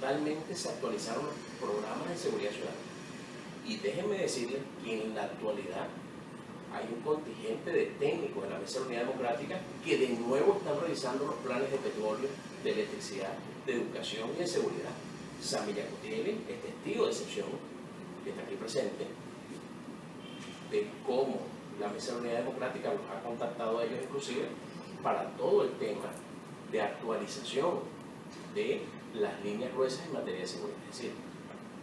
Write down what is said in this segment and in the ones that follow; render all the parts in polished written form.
totalmente se actualizaron los programas de seguridad ciudadana. Y déjenme decirles que en la actualidad hay un contingente de técnicos en la Mesa de la Unidad Democrática que de nuevo están revisando los planes de petróleo, de electricidad, de educación y de seguridad. Sami Yacutieli es testigo de excepción, que está aquí presente, de cómo la Mesa de la Unidad Democrática los ha contactado a ellos inclusive para todo el tema de actualización de las líneas gruesas en materia de seguridad. Es decir,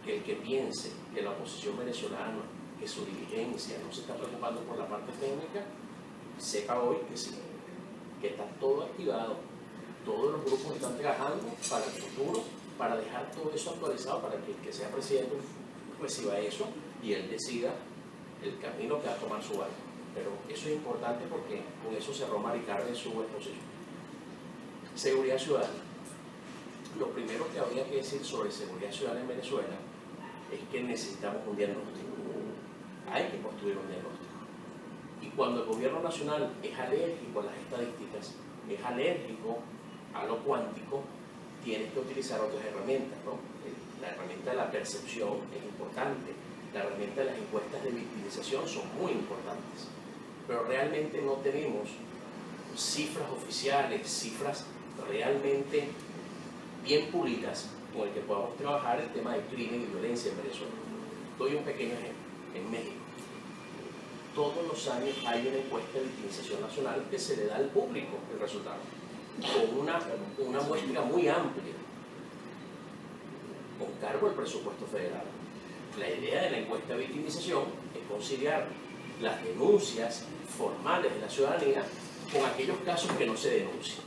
que el que piense que la oposición venezolana, que su dirigencia no se está preocupando por la parte técnica, sepa hoy que sí, que está todo activado, todos los grupos están trabajando para el futuro, para dejar todo eso actualizado, para que el que sea presidente reciba eso y él decida el camino que va a tomar su barco. Pero eso es importante porque con eso cerró Maricarmen en su exposición. Seguridad ciudadana. Lo primero que habría que decir sobre seguridad ciudadana en Venezuela es que necesitamos un diagnóstico. Hay que construir un diagnóstico. Y cuando el gobierno nacional es alérgico a las estadísticas, es alérgico a lo cuántico, tienes que utilizar otras herramientas, ¿no? La herramienta de la percepción es importante, la herramienta de las encuestas de victimización son muy importantes, pero realmente no tenemos cifras oficiales, cifras realmente bien pulidas con el que podamos trabajar el tema de crimen y violencia en Venezuela. Doy un pequeño ejemplo. En México, todos los años hay una encuesta de victimización nacional que se le da al público el resultado, con una muestra muy amplia, con cargo al presupuesto federal. La idea de la encuesta de victimización es conciliar las denuncias formales de la ciudadanía con aquellos casos que no se denuncian.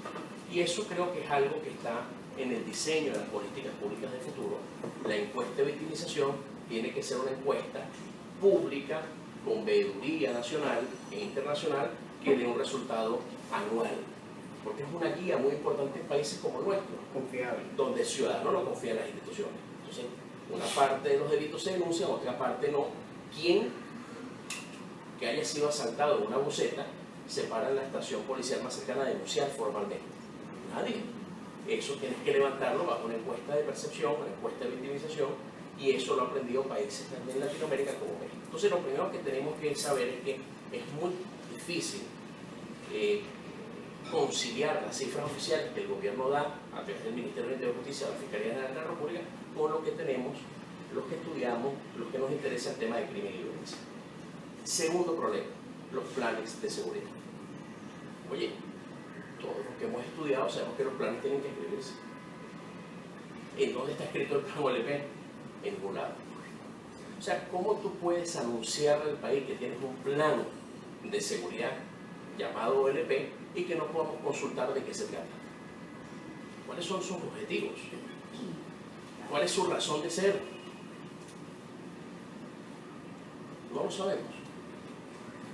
Y eso creo que es algo que está en el diseño de las políticas públicas del futuro. La encuesta de victimización tiene que ser una encuesta pública, con veeduría nacional e internacional, que dé un resultado anual. Porque es una guía muy importante en países como el nuestro, confiable, donde el ciudadano no confía en las instituciones. Entonces, una parte de los delitos se denuncian, otra parte no. ¿Quién que haya sido asaltado en una buceta se para en la estación policial más cercana a denunciar formalmente? Nadie. Eso tienes que levantarlo bajo una encuesta de percepción, una encuesta de victimización, y eso lo han aprendido países también en Latinoamérica como México. Entonces, lo primero que tenemos que saber es que es muy difícil conciliar las cifras oficiales que el gobierno da a través del Ministerio de Justicia, la Fiscalía General de la República, con lo que tenemos, los que estudiamos, los que nos interesa el tema de crimen y violencia. Segundo problema, los planes de seguridad. Oye, todos los que hemos estudiado sabemos que los planes tienen que escribirse. ¿En dónde está escrito el plan OLP? En ningún lado. O sea, ¿cómo tú puedes anunciarle al país que tienes un plan de seguridad llamado OLP y que no podamos consultar de qué se trata? ¿Cuáles son sus objetivos? ¿Cuál es su razón de ser? No lo sabemos.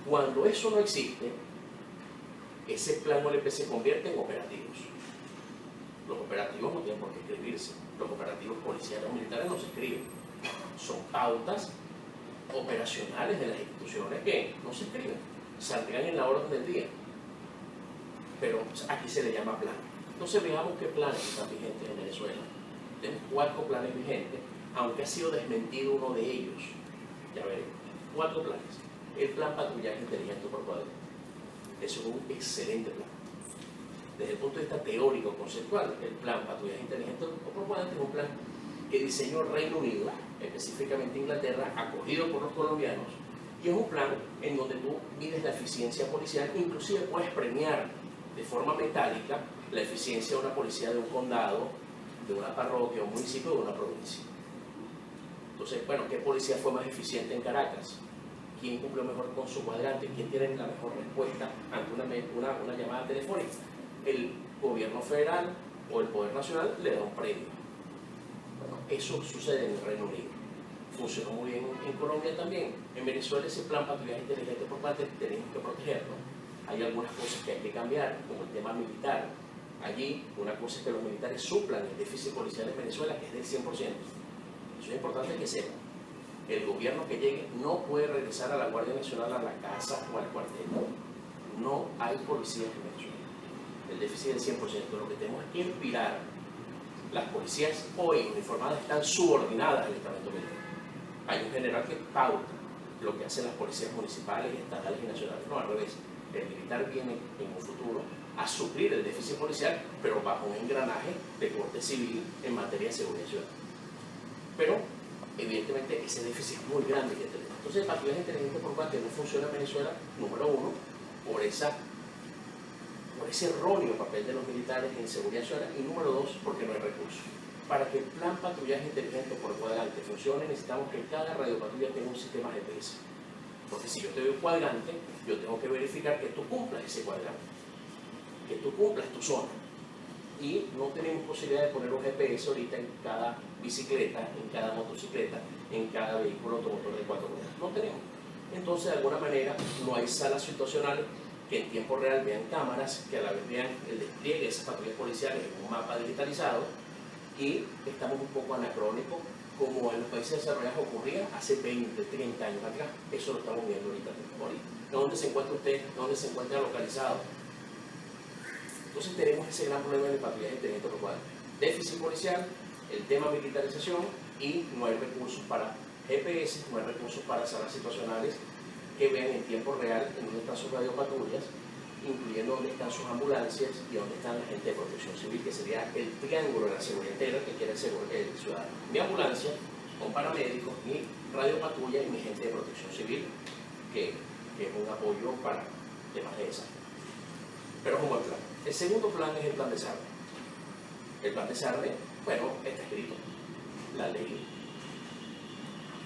Cuando eso no existe, ese plan OLP se convierte en operativos. Los operativos no tienen por qué escribirse. Los operativos policiales o militares no se escriben. Son pautas operacionales de las instituciones que no se escriben. Saldrán en la orden del día. Pero aquí se le llama plan. Entonces veamos qué planes están vigentes en Venezuela. Tenemos 4 planes vigentes, aunque ha sido desmentido uno de ellos. Ya veremos. 4 planes. El plan patrullaje inteligente por cuadrilla. Eso es un excelente plan. Desde el punto de vista teórico, conceptual, el plan patrullaje inteligente por cuadrilla es un plan que diseñó el Reino Unido, específicamente Inglaterra, acogido por los colombianos, y es un plan en donde tú mides la eficiencia policial, inclusive puedes premiar de forma metálica la eficiencia de una policía de un condado, de una parroquia, un municipio, de una provincia. Entonces, bueno, ¿qué policía fue más eficiente en Caracas? ¿Quién cumplió mejor con su cuadrante? ¿Quién tiene la mejor respuesta ante una llamada telefónica? El gobierno federal o el Poder Nacional le da un premio. Bueno, eso sucede en el Reino Unido. Funcionó muy bien en Colombia también. En Venezuela ese plan patrullaje inteligente por parte tenemos que protegerlo. Hay algunas cosas que hay que cambiar, como el tema militar. Allí una cosa es que los militares suplan el déficit policial en Venezuela, que es del 100%. Eso es importante que sepan. El gobierno que llegue no puede regresar a la Guardia Nacional a la casa o al cuartel. No hay policías en Venezuela. El déficit es del 100%. Lo que tenemos es que inspirar las policías hoy uniformadas están subordinadas al estamento militar. Hay un general que pauta lo que hacen las policías municipales, estatales y nacionales. No, al revés. El militar viene en un futuro a suplir el déficit policial, pero bajo un engranaje de corte civil en materia de seguridad ciudadana. Pero, evidentemente, ese déficit es muy grande que tenemos. Entonces, patrullas inteligentes por parte no funciona en Venezuela, número uno, por ese erróneo papel de los militares en seguridad ciudadana, y número dos, porque no hay recursos. Para que el plan patrullaje inteligente por cuadrante funcione, necesitamos que cada radiopatrulla tenga un sistema GPS. Porque si yo te doy un cuadrante, yo tengo que verificar que tú cumplas ese cuadrante, que tú cumplas tu zona. Y no tenemos posibilidad de poner un GPS ahorita en cada bicicleta, en cada motocicleta, en cada vehículo automotor de 4 ruedas. No tenemos. Entonces, de alguna manera, no hay salas situacionales que en tiempo real vean cámaras, que a la vez vean el despliegue de esas patrullas policiales en un mapa digitalizado, y estamos un poco anacrónicos, como en los países desarrollados ocurría hace 20, 30 años atrás. Eso lo estamos viendo ahorita. ¿Dónde se encuentra usted? ¿Dónde se encuentra localizado? Entonces tenemos ese gran problema de patrullaje inteligente por cuadrante. Déficit policial, el tema militarización, y no hay recursos para GPS, no hay recursos para salas situacionales que vean en tiempo real en dónde están sus radiopatrullas, incluyendo dónde están sus ambulancias y dónde están la gente de protección civil, que sería el triángulo de la seguridad integral que quiere el ciudadano. Mi ambulancia, con paramédicos, mi radiopatrulla y mi gente de protección civil, que es un apoyo para temas de desastre. Pero es un buen plan. El segundo plan es el plan de desarme. El plan de desarme, bueno, está escrito. La ley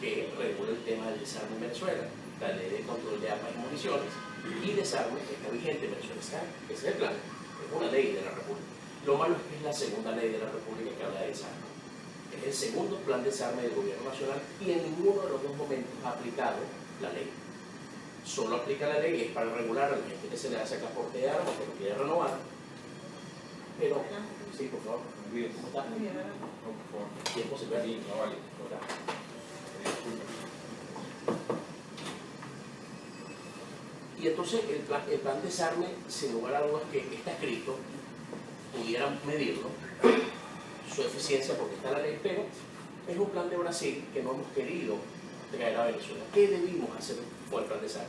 que regula el tema del desarme en Venezuela, la ley de control de armas y municiones y desarme, que está vigente en Venezuela. Ese es el plan, es una ley de la República. Lo malo es que es la segunda ley de la República que habla de desarme. Es el segundo plan de desarme del gobierno nacional y en ninguno de los dos momentos ha aplicado la ley. Solo aplica la ley y es para regular a la gente que se le hace aporte de armas, que lo quiere renovar. Pero, sí, por favor, ¿cómo está? ¿Tiempo se ve? Sí, no vale. Y entonces el plan de desarme, sin lugar a dudas que está escrito, pudieran medirlo, su eficiencia porque está la ley, pero es un plan de Brasil que no hemos querido traer a Venezuela. ¿Qué debimos hacer con el plan de desarme?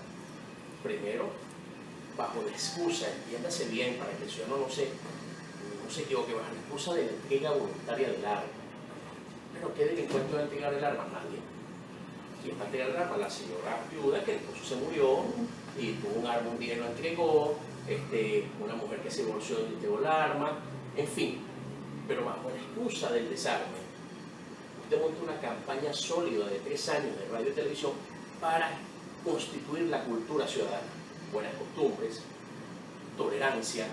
Primero, bajo la excusa, entiéndase bien, para que el ciudadano no se equivoque, bajo la excusa de la entrega voluntaria del arma. ¿Pero qué delincuente va a entregar el arma? Nadie. ¿Quién va a entregar el arma? La señora viuda que incluso se murió y tuvo un arma un día y lo entregó, una mujer que se divorció y entregó el arma, en fin. Pero bajo la excusa del desarme, usted monta una campaña sólida de 3 años de radio y televisión para constituir la cultura ciudadana, buenas costumbres, tolerancia,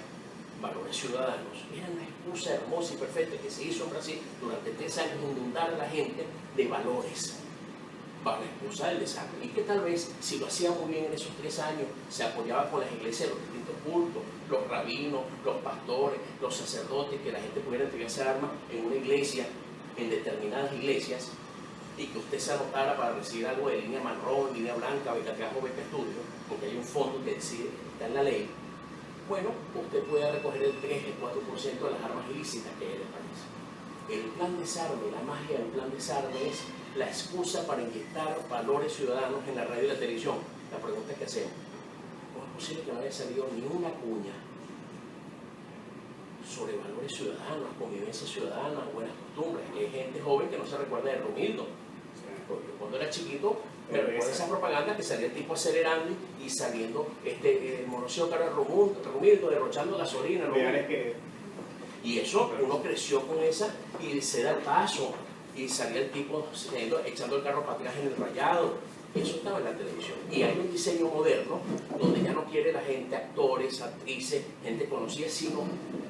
valores ciudadanos. Era una excusa hermosa y perfecta que se hizo en Brasil durante 3 años, inundar a la gente de valores bajo la excusa del desarme, y que tal vez si lo hacía muy bien en esos 3 años se apoyaba con las iglesias, los distintos cultos, los rabinos, los pastores, los sacerdotes, que la gente pudiera entregarse armas en una iglesia, en determinadas iglesias, y que usted se anotara para recibir algo de línea marrón, línea blanca, beca trabajo, beca estudio, porque hay un fondo que decide, está en la ley. Bueno, usted puede recoger el 3, el 4% de las armas ilícitas que hay en el país. El plan de desarme, la magia del plan de desarme es la excusa para inyectar valores ciudadanos en la radio y la televisión. La pregunta es: ¿qué hacemos? ¿Cómo es posible que no haya salido ni una cuña sobre valores ciudadanos, convivencia ciudadana, buenas costumbres? Hay gente joven que no se recuerda de Romildo. Yo cuando era chiquito me recuerdo esa propaganda que salía el tipo acelerando y saliendo el monociclo cara Romildo derrochando gasolina. Y eso, uno creció con esa y se da el paso y salía el tipo echando el carro para atrás en el rayado. Eso estaba en la televisión. Y hay un diseño moderno donde ya no quiere la gente, actores, actrices, gente conocida, sino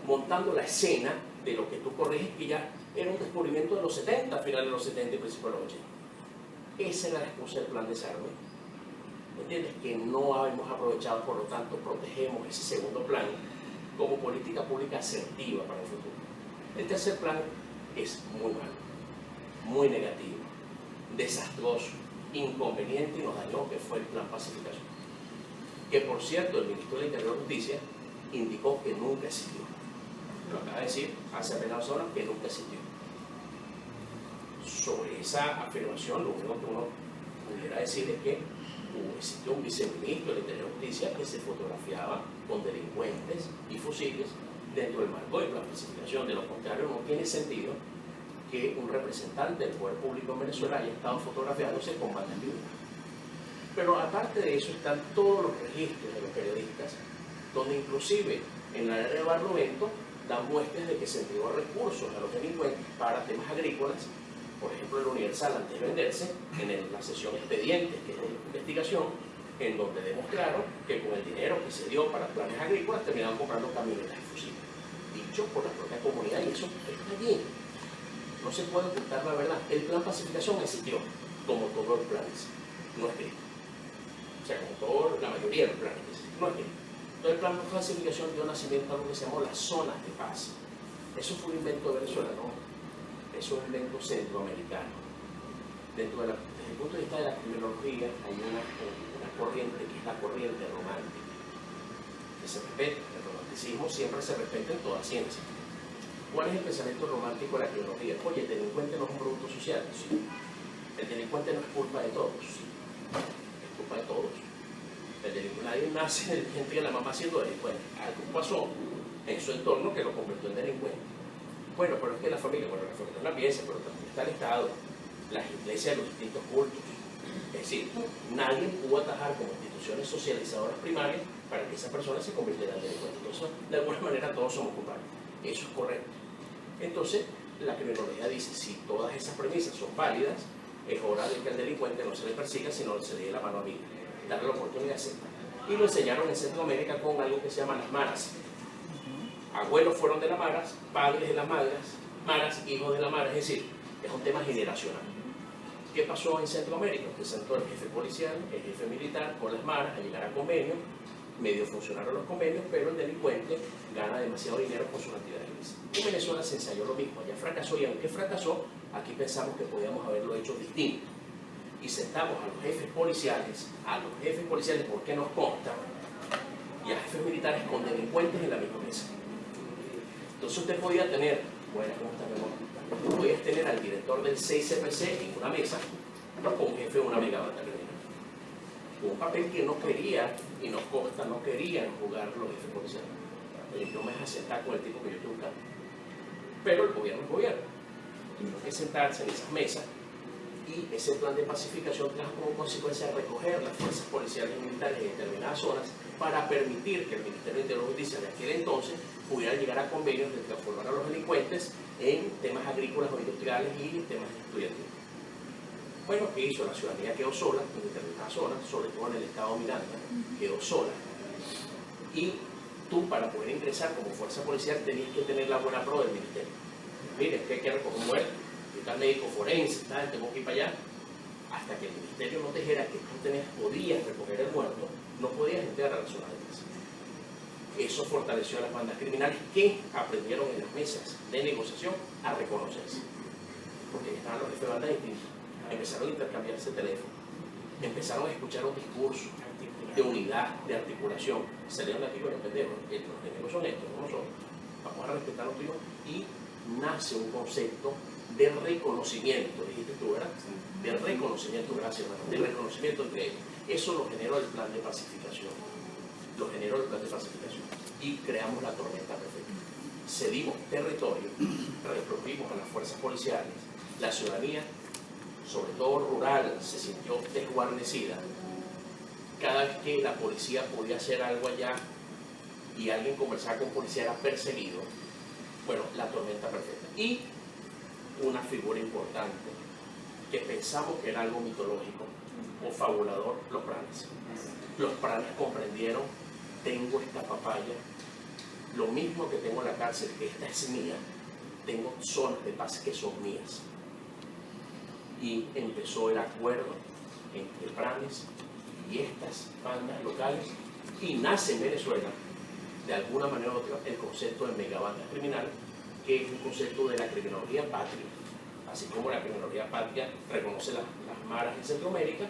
montando la escena de lo que tú corriges, que ya era un descubrimiento de los 70, finales de los 70 y principios de los 80. Esa era la excusa del plan de desarme. ¿Me entiendes? Que no hemos aprovechado, por lo tanto, protegemos ese segundo plan como política pública asertiva para el futuro. El tercer plan es muy malo, muy negativo, desastroso, inconveniente y nos dañó, que fue el plan pacificación. Que por cierto, el ministro del Interior y Justicia indicó que nunca existió. Lo acaba de decir hace apenas 2 horas, que nunca existió. sobre esa afirmación, lo único que uno pudiera decir es que existió un viceministro del Interior y Justicia que se fotografiaba con delincuentes y fusiles dentro del marco de la pacificación. De lo contrario, no tiene sentido que un representante del poder público en Venezuela haya estado fotografiándose con bandas violentas. Pero aparte de eso están todos los registros de los periodistas, donde inclusive en la área de Barlovento dan muestras de que se entregó recursos a los delincuentes para temas agrícolas. Por ejemplo, el Universal, antes de venderse, en la sesión expedientes, que es de investigación, en donde demostraron que con el dinero que se dio para planes agrícolas terminaron comprando camionetas y fusiles, dicho por la propia comunidad, y eso está bien. No se puede ocultar la verdad. El plan pacificación existió, como todos los planes, no escrito. O sea, como la mayoría de los planes, no escrito. Entonces el plan pacificación dio nacimiento a lo que se llamó las zonas de paz. Eso fue un invento de Venezuela, ¿no? Eso es un invento centroamericano. Desde el punto de vista de la criminología hay una corriente que es la corriente romántica, que se respeta. El romanticismo siempre se respeta en toda ciencia. ¿Cuál es el pensamiento romántico de la criminología? Oye, el delincuente no es un producto social, sí. El delincuente no es culpa de todos, sí. Es culpa de todos. Nadie nace delincuente que la mamá siendo delincuente. Algo pasó en su entorno que lo convirtió en delincuente. Bueno, pero es que la familia es la pieza, pero también está el Estado, las iglesias, los distintos cultos. Es decir, nadie pudo atajar como instituciones socializadoras primarias para que esa persona se convirtiera en delincuente. Entonces, de alguna manera todos somos culpables. Eso es correcto. Entonces, la criminología dice, si todas esas premisas son válidas, es hora de que al delincuente no se le persiga, sino se le dé la mano a mí, darle la oportunidad de hacerlo. Y lo enseñaron en Centroamérica con algo que se llama las maras. Abuelos fueron de las maras, padres de las maras, hijos de las maras, es decir, es un tema generacional. ¿Qué pasó en Centroamérica? Que sentó el jefe policial, el jefe militar, con las maras a llegar a convenios, medio funcionaron los convenios, pero el delincuente gana demasiado dinero con sus actividades ilícitas. En Venezuela se ensayó lo mismo, allá fracasó, y aunque fracasó, aquí pensamos que podíamos haberlo hecho distinto. Y sentamos a los jefes policiales, porque nos consta, y a jefes militares con delincuentes en la misma mesa. Entonces usted podía tener, podías tener al director del 6CPC en una mesa, pero con un jefe de una megabanda criminal. Un papel que no quería, y nos consta, no querían jugar los jefes policiales. Yo no me voy a sentar con el tipo que yo estoy buscando. Pero el gobierno es gobierno. Tuvieron que sentarse en esas mesas, y ese plan de pacificación trajo como consecuencia recoger las fuerzas policiales y militares en determinadas zonas para permitir que el Ministerio de Interior y Justicia de aquel entonces pudiera llegar a convenios de transformar a los delincuentes en temas agrícolas o industriales y temas estudiantiles. Bueno, ¿qué hizo? La ciudadanía quedó sola en determinadas zonas, sobre todo en el estado Miranda, quedó sola. Y tú, para poder ingresar como fuerza policial, tenías que tener la buena pro del ministerio. Mire, que hay que recoger muertos, está médico forense, tengo que ir para allá. Hasta que el ministerio no te dijera que tú podías recoger el muerto, no podías entrar a la zona de paz. Eso fortaleció a las bandas criminales que aprendieron en las mesas de negociación a reconocerse. Porque estaban los jefes de bandas distintos. Empezaron a intercambiarse teléfono, empezaron a escuchar un discurso de unidad, de articulación. Salieron de aquí con los pendejos, los enemigos son estos, no nosotros. Vamos a respetar los primos, y nace un concepto de reconocimiento, dijiste tú, ¿verdad? De reconocimiento, gracias, hermano, de reconocimiento entre ellos. Eso lo generó el plan de pacificación. Y creamos la tormenta perfecta. Cedimos territorio, reprovimos a las fuerzas policiales, la ciudadanía, sobre todo rural, se sintió desguarnecida. Cada vez que la policía podía hacer algo allá y alguien conversaba con policía era perseguido. Bueno, la tormenta perfecta. Y una figura importante que pensamos que era algo mitológico o fabulador, los pranes. Los pranes comprendieron, tengo esta papaya, lo mismo que tengo en la cárcel, que esta es mía, tengo zonas de paz que son mías. Y empezó el acuerdo entre pranes y estas bandas locales, y nace en Venezuela, de alguna manera u otra, el concepto de megabanda criminal, que es un concepto de la criminología patria. Así como la criminología patria reconoce las maras en Centroamérica,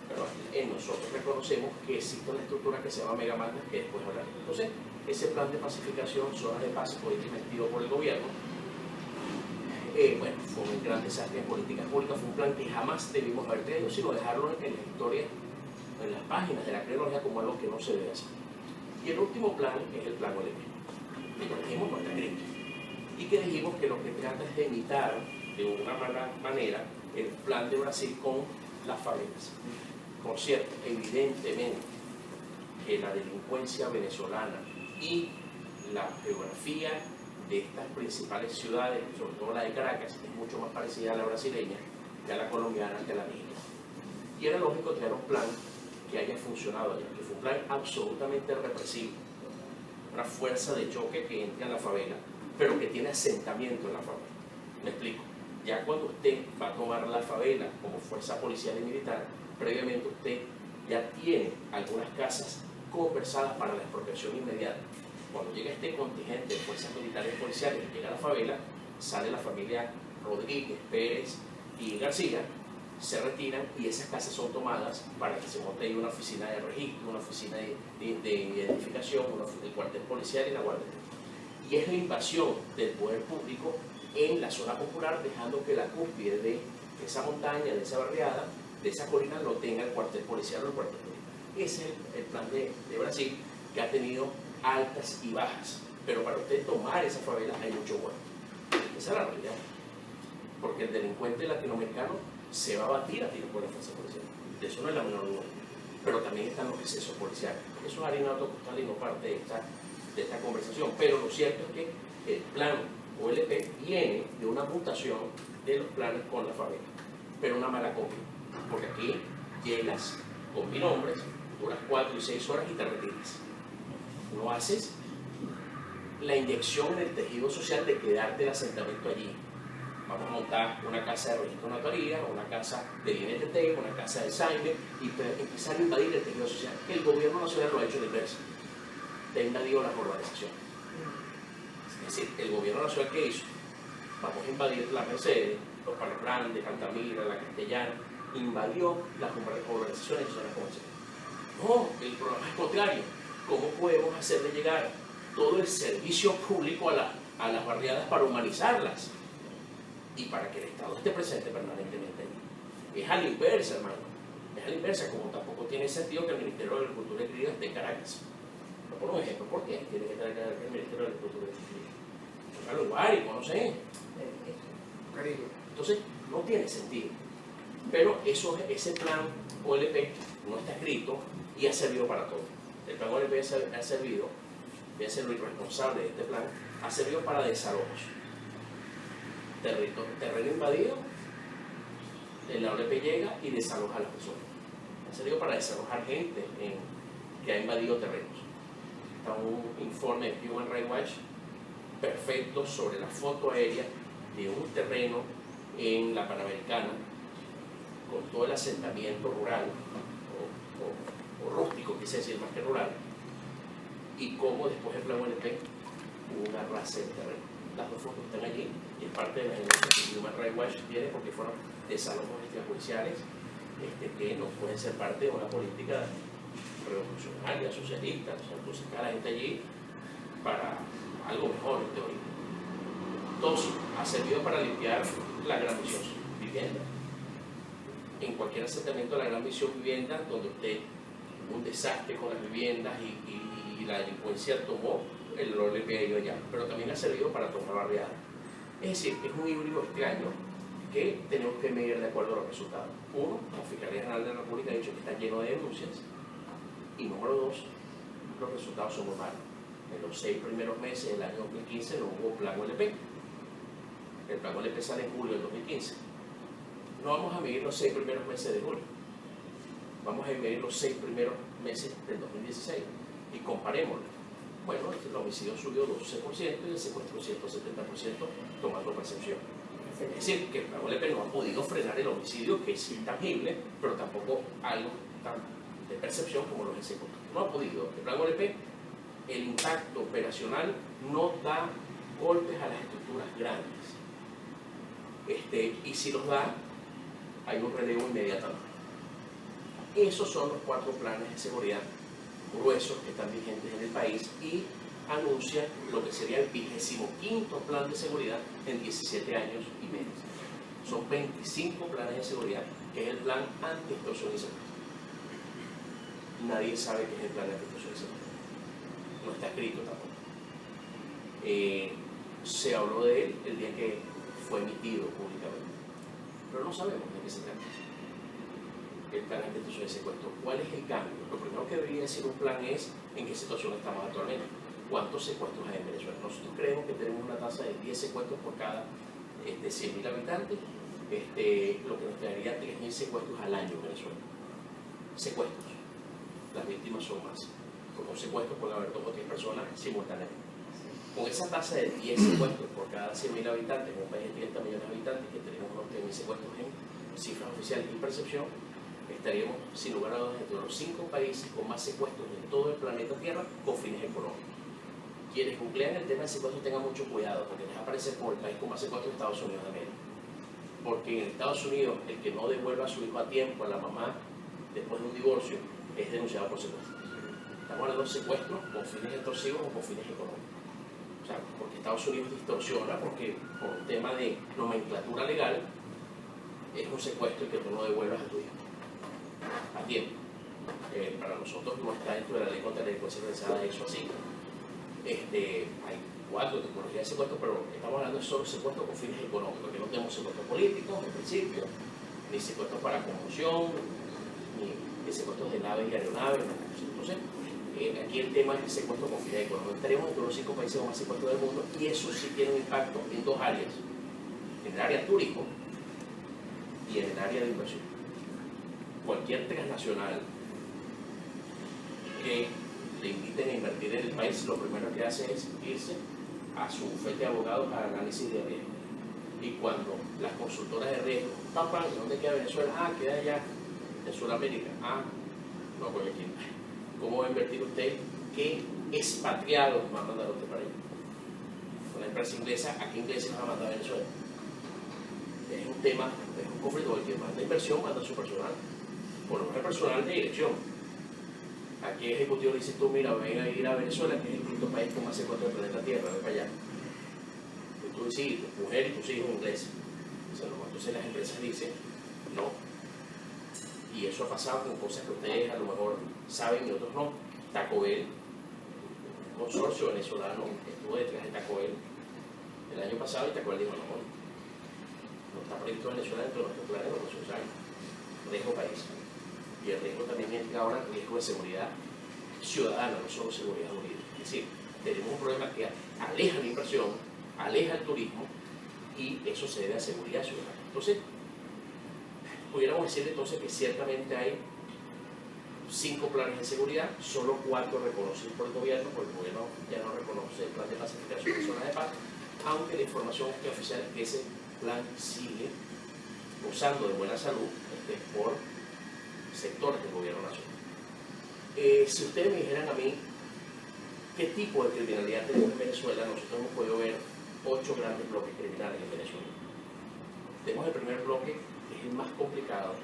pero en nosotros reconocemos que existe una estructura que se llama megabanda, que después hablaremos. Entonces, ese plan de pacificación, zonas de paz, fue emitido por el gobierno. bueno, fue un gran desastre en políticas públicas, fue un plan que jamás debimos haber tenido, sino dejarlo en la historia, en las páginas de la cronología como algo que no se debe hacer. Y el último plan es el plan OLP, que lo dijimos no está escrito, y que dijimos que lo que trata es de imitar de una manera el plan de Brasil con las favelas. Por cierto, evidentemente que la delincuencia venezolana y la geografía de estas principales ciudades, sobre todo la de Caracas, es mucho más parecida a la brasileña que a la colombiana, que a la mexicana. Y era lógico crear un plan que haya funcionado allá, que fue un plan absolutamente represivo, una fuerza de choque que entra en la favela, pero que tiene asentamiento en la favela. Me explico. Ya cuando usted va a tomar la favela como fuerza policial y militar, previamente usted ya tiene algunas casas conversadas para la expropiación inmediata. Cuando llega este contingente de fuerzas militares y policiales y llega a la favela, sale la familia Rodríguez, Pérez y García, se retiran y esas casas son tomadas para que se monte ahí una oficina de registro, una oficina de identificación, el cuartel policial y la guardia. Y es la invasión del poder público en la zona popular, dejando que la cúspide de esa montaña, de esa barriada, de esa colina, lo tenga el cuartel policial o el cuartel militar. Ese es el plan de Brasil, que ha tenido altas y bajas, pero para usted tomar esa favela hay mucho bueno. Esa es la realidad, porque el delincuente latinoamericano se va a batir a tiro por la fuerza policial, de eso no es la menor duda, pero también están los excesos policiales. Eso es harina de otro costal y no parte de esta conversación, pero lo cierto es que el plan OLP viene de una mutación de los planes con la favela, pero una mala copia, porque aquí llegas con 1000 hombres, duras 4 y 6 horas y te retiras. No haces la inyección en el tejido social de quedarte el asentamiento allí. Vamos a montar una casa de registro de notaría, una casa de INTT, una casa de Saime y empezar a invadir el tejido social. El gobierno nacional lo ha hecho en inversa, te ha invadido la urbanización. Es decir, el gobierno nacional, ¿qué hizo? Vamos a invadir la Mercedes, los Palos Grandes, Altamira, la Castellana, invadió las urbanizaciones y zonas comerciales. No, el programa es contrario. ¿Cómo podemos hacerle llegar todo el servicio público a las barriadas para humanizarlas y para que el Estado esté presente permanentemente allí? Es a la inversa, hermano. Es a la inversa, como tampoco tiene sentido que el Ministerio de Agricultura y Ganadería esté en Caracas. No por un ejemplo, ¿por qué tiene que estar el Ministerio de Agricultura y Ganadería? Claro, Guárico, no sé. Entonces, no tiene sentido. Pero ese plan OLP no está escrito y ha servido para todo. El plan OLP ha servido, voy a ser lo irresponsable de este plan, ha servido para desalojos. Terreno invadido, el OLP llega y desaloja a las personas. Ha servido para desalojar gente que ha invadido terrenos. Está un informe de Human Rights Watch perfecto sobre la foto aérea de un terreno en la Panamericana con todo el asentamiento rural o rústico, quise decir más que rural, y cómo después el plan OLP hubo una raza de terreno. Las dos fotos están allí y es parte de la denuncia que Human Rights Watch tiene, porque fueron desalojos extrajudiciales que no pueden ser parte de una política revolucionaria, socialista. O sea, entonces cada gente allí para algo mejor en teoría. Entonces, ha servido para limpiar la gran misión vivienda. En cualquier asentamiento de la gran misión vivienda, donde usted un desastre con las viviendas y la delincuencia tomó, el OLP ha ido allá, pero también ha servido para tomar barriadas. Es decir, es un híbrido extraño que tenemos que medir de acuerdo a los resultados. Uno, la Fiscalía General de la República ha dicho que está lleno de denuncias, y número dos, los resultados son muy malos. En los 6 primeros meses del año 2015 no hubo plan OLP. El plan OLP sale en julio del 2015. No vamos a medir los 6 primeros meses de julio, vamos a medir los 6 primeros meses del 2016 y comparémoslo. Bueno, el homicidio subió 12% y el secuestro 170%, tomando percepción. Es decir, que el plan OLP no ha podido frenar el homicidio, que es intangible, pero tampoco algo tan de percepción como los secuestros. No ha podido. El plan OLP, el impacto operacional no da golpes a las estructuras grandes. Y si los da, hay un relevo inmediatamente. Esos son los 4 planes de seguridad gruesos que están vigentes en el país y anuncia lo que sería el 25º plan de seguridad en 17 años y medio. Son 25 planes de seguridad, que es el plan anti-extorsión y secuestro. Nadie sabe qué es el plan anti-extorsión y secuestro. No está escrito tampoco. Se habló de él el día que fue emitido públicamente, pero no sabemos de qué se trata. El plan anti-extorsión y secuestro. ¿Cuál es el cambio? Lo primero que debería decir un plan es en qué situación estamos actualmente. ¿Cuántos secuestros hay en Venezuela? Nosotros creemos que tenemos una tasa de 10 secuestros por cada 100.000 habitantes, lo que nos traería 3.000 secuestros al año en Venezuela. Secuestros. Las víctimas son más. Por un secuestro puede haber 2 o 3 personas simultáneamente. Con esa tasa de 10 secuestros por cada 100.000 habitantes, en un país de 30 millones de habitantes, que tenemos unos 3.000 secuestros en cifras oficiales y percepción, estaríamos sin lugar a dudas entre los 5 países con más secuestros en todo el planeta Tierra con fines económicos. Quienes googlean el tema de secuestros tengan mucho cuidado, porque les aparece como el país con más secuestros de Estados Unidos de América. Porque en Estados Unidos el que no devuelva a su hijo a tiempo a la mamá después de un divorcio es denunciado por secuestro. Estamos hablando de secuestros con fines extorsivos o con fines económicos. O sea, porque Estados Unidos distorsiona, porque por un tema de nomenclatura legal es un secuestro el que tú no devuelvas a tu hijo a tiempo. Para nosotros no está dentro de la ley contra la delincuencia organizada eso así. Hay 4 tipologías de secuestro, pero estamos hablando de solo secuestro con fines económicos, que no tenemos secuestros políticos en principio, ni secuestros para conmoción, ni secuestros de naves y aeronaves. Entonces, aquí el tema es el secuestro con fines económicos. Estaremos entre los 5 países con más secuestros del mundo, y eso sí tiene un impacto en 2 áreas: en el área turismo y en el área de inversión. Cualquier transnacional que le inviten a invertir en el país, lo primero que hace es irse a su bufete de abogados para análisis de riesgo. Y cuando las consultoras de riesgo, papá, ¿dónde queda Venezuela? Ah, queda allá, en Sudamérica. Ah, no, pues aquí. ¿Cómo va a invertir usted? ¿Qué expatriados va a mandar usted para allá? Una empresa inglesa, ¿a qué ingleses va a mandar a Venezuela? Es un tema, es un conflicto. El que manda inversión manda su personal, por lo menos el personal de dirección. ¿A qué ejecutivo le dices tú, mira, ven a ir a Venezuela, que es el quinto país con más secuestros del planeta Tierra, ven para allá? Y tú dices, tu mujer y tus hijos ingleses. Entonces las empresas dicen, no. Y eso ha pasado con cosas que ustedes a lo mejor saben y otros no. Taco Bell, un consorcio venezolano, estuvo detrás de Taco Bell el año pasado, y Taco Bell dijo, no está previsto Venezuela dentro de nuestros planes de los próximos años. Riesgo país. Y el riesgo también es ahora riesgo de seguridad ciudadana, no solo seguridad jurídica. Es decir, tenemos un problema que aleja la inversión, aleja el turismo, y eso se debe a seguridad ciudadana. Entonces, pudiéramos decir entonces que ciertamente hay 5 planes de seguridad, solo 4 reconocidos por el gobierno, porque el gobierno ya no reconoce el plan de pacificación de zonas de paz, aunque la información oficial es que ese plan sigue gozando de buena salud por sectores del gobierno nacional. Si ustedes me dijeran a mí qué tipo de criminalidad tenemos en Venezuela, nosotros hemos podido ver 8 grandes bloques criminales en Venezuela. Tenemos el primer bloque, que es el más complicado,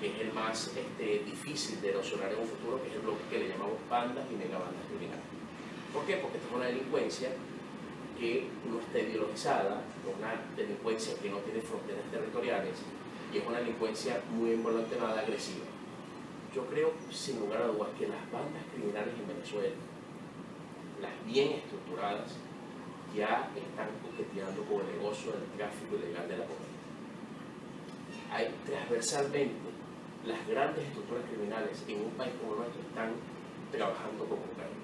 que es el más difícil de nocionar en un futuro, que es el bloque que le llamamos bandas y megabandas criminales. ¿Por qué? Porque esta es una delincuencia que no está ideologizada, una delincuencia que no tiene fronteras territoriales, y es una delincuencia muy involuntariada, agresiva. Yo creo, sin lugar a dudas, que las bandas criminales en Venezuela, las bien estructuradas, ya están coqueteando con el negocio del tráfico ilegal de la cocaína. Hay transversalmente las grandes estructuras criminales en un país como el nuestro están trabajando con cocaína.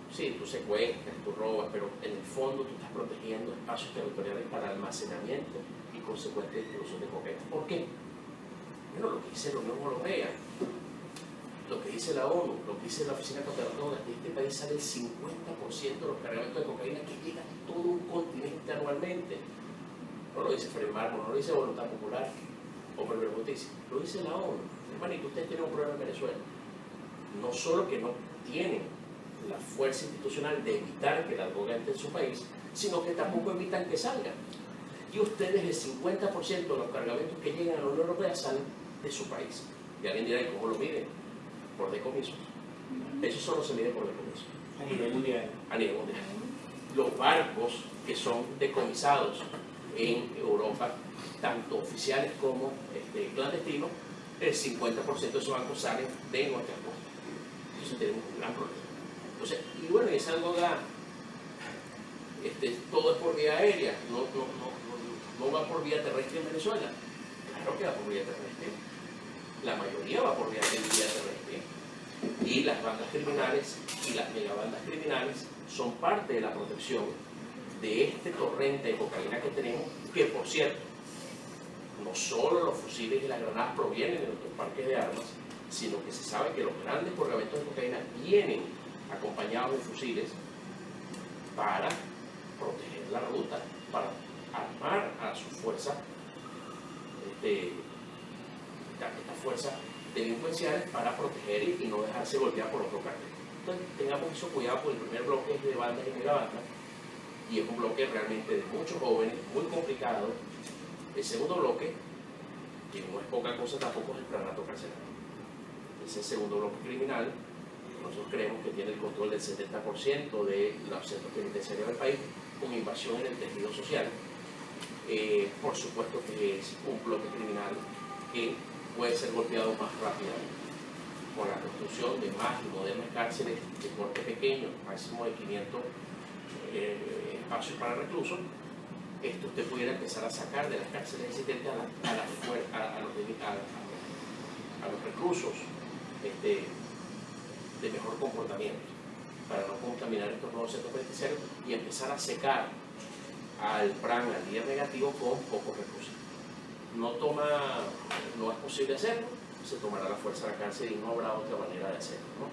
Sí, tú secuestras, tú robas, pero en el fondo tú estás protegiendo espacios territoriales para almacenamiento y consecuente distribución de cocaína. ¿Por qué? Bueno, lo que dice la Unión Europea, lo que dice la ONU, lo que dice la Oficina contra las Drogas, de este país sale el 50% de los cargamentos de cocaína que llega a todo un continente anualmente. No lo dice Frei Mármol, no lo dice Voluntad Popular o Premier Justicia, lo dice la ONU. Hermanito, ustedes tienen un problema en Venezuela. No solo que no tienen la fuerza institucional de evitar que la droga entre en su país, sino que tampoco evitan que salgan. Y ustedes, el 50% de los cargamentos que llegan a la Unión Europea salen de su país. Y alguien dirá, ¿y cómo lo miden? Por decomisos. Eso solo se mide por el comercio. A nivel mundial. A nivel mundial. Los barcos que son decomisados en Europa, tanto oficiales como clandestinos, el 50% de esos barcos salen de nuestras costas. Entonces tenemos un gran problema. Entonces, y bueno, esa droga, todo es por vía aérea, no va por vía terrestre en Venezuela. Claro que va por vía terrestre. La mayoría va por vía terrestre. Y las bandas criminales y las megabandas criminales son parte de la protección de este torrente de cocaína que tenemos, que por cierto, no solo los fusiles y las granadas provienen de nuestros parques de armas, sino que se sabe que los grandes cargamentos de cocaína vienen acompañados de fusiles para proteger la ruta, para armar a sus fuerzas, estas fuerzas delincuenciales, para proteger y no dejarse golpear por otro cartel. Entonces tengamos mucho cuidado, porque el primer bloque es de bandas y megabandas, y es un bloque realmente de muchos jóvenes, muy complicado. El segundo bloque, que no es poca cosa tampoco, es el planato carcelario. Ese segundo bloque criminal, nosotros creemos que tiene el control del 70% de los centros penitenciarios del país, con invasión en el tejido social. Por supuesto que es un bloque criminal que puede ser golpeado más rápidamente con la construcción de más y modernas cárceles de corte pequeño, máximo de 500 espacios para reclusos. Esto usted pudiera empezar a sacar de las cárceles existentes a los reclusos de mejor comportamiento, para no contaminar estos nuevos centros penitenciarios, y empezar a secar al PRAN, al líder negativo, con pocos recursos. No es posible hacerlo, se tomará la fuerza de la cárcel y no habrá otra manera de hacerlo, ¿no?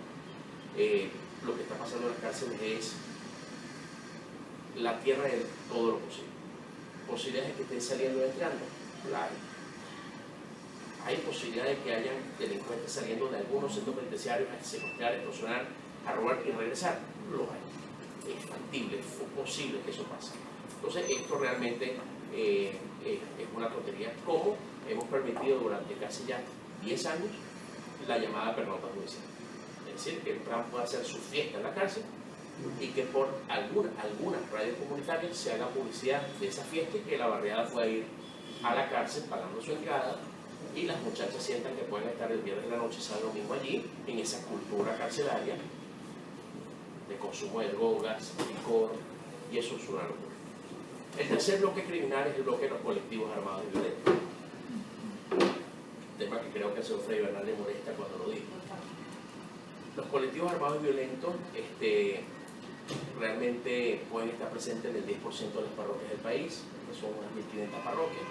Lo que está pasando en las cárceles es la tierra de todo lo posible. ¿Posibilidades de que estén saliendo y entrando? La hay. Hay posibilidades de que hayan delincuentes saliendo de algunos centros penitenciarios a secuestrar, extorsionar, a robar y regresar. Lo hay. Es factible, es posible que eso pase. Entonces, esto realmente es una tontería. ¿Cómo hemos permitido durante casi ya 10 años la llamada pernota judicial? Es decir, que el PRAN pueda hacer su fiesta en la cárcel y que por algunas radios comunitarias se haga publicidad de esa fiesta y que la barriada pueda ir a la cárcel pagando su entrada, y las muchachas sientan que pueden estar el viernes de la noche y sábado domingo allí, en esa cultura carcelaria de consumo de drogas, licor, y eso es una locura. El tercer bloque criminal es el bloque de los colectivos armados y violentos. Tema que creo que al señor Freddy Bernal le molesta cuando lo digo. Los colectivos armados y violentos realmente pueden estar presentes en el 10% de las parroquias del país, que son unas 1.500 parroquias.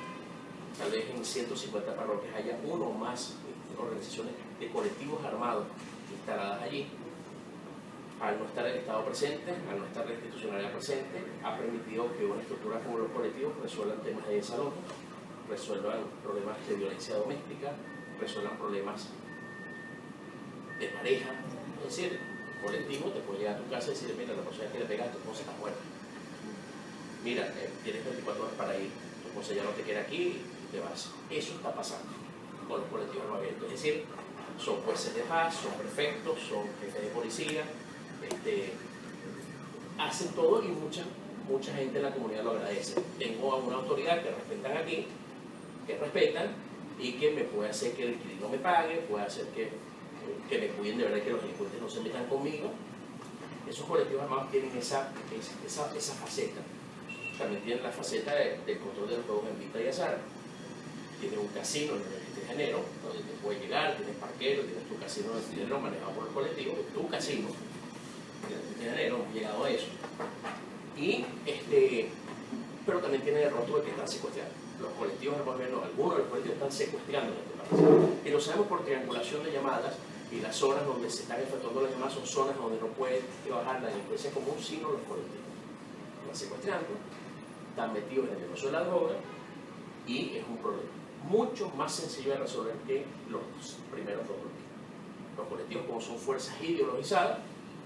Tal vez en 150 parroquias haya uno o más organizaciones de colectivos armados instaladas allí. Al no estar el Estado presente, al no estar la institucionalidad presente, ha permitido que una estructura como los colectivos resuelvan temas de desalojo, resuelvan problemas de violencia doméstica, resuelvan problemas de pareja. Es decir, el colectivo te puede llegar a tu casa y decir: mira, la persona que le pega a tu esposa está muerta. Mira, tienes 24 horas para ir, tu esposa ya no te quiere aquí, te vas. Eso está pasando con los colectivos armados. Es decir, son jueces de paz, son prefectos, son jefes de policía, hacen todo, y mucha gente en la comunidad lo agradece. Tengo a una autoridad que respetan aquí, que respetan, y que me puede hacer que el inquilino me pague, puede hacer que me cuiden de verdad, que los delincuentes no se metan conmigo. Esos colectivos armados tienen esa faceta. También tienen la faceta del control de los juegos en vista y azar. Tienes un casino en el 23 de enero, donde te puedes llegar, tienes parquero, tienes tu casino de dinero manejado por el colectivo, es tu casino. En el 23 de enero hemos llegado a eso. Pero también tiene el rostro de que están secuestrando. Los colectivos armados, algunos de los colectivos están secuestrando en este país. Y lo sabemos por triangulación de llamadas, y las zonas donde se están efectuando las llamadas son zonas donde no puede trabajar la delincuencia común, sino los colectivos. Están secuestrando, están metidos en el negocio de la droga, y es un problema mucho más sencillo de resolver que los primeros dos bloques. Los colectivos, como son fuerzas ideologizadas,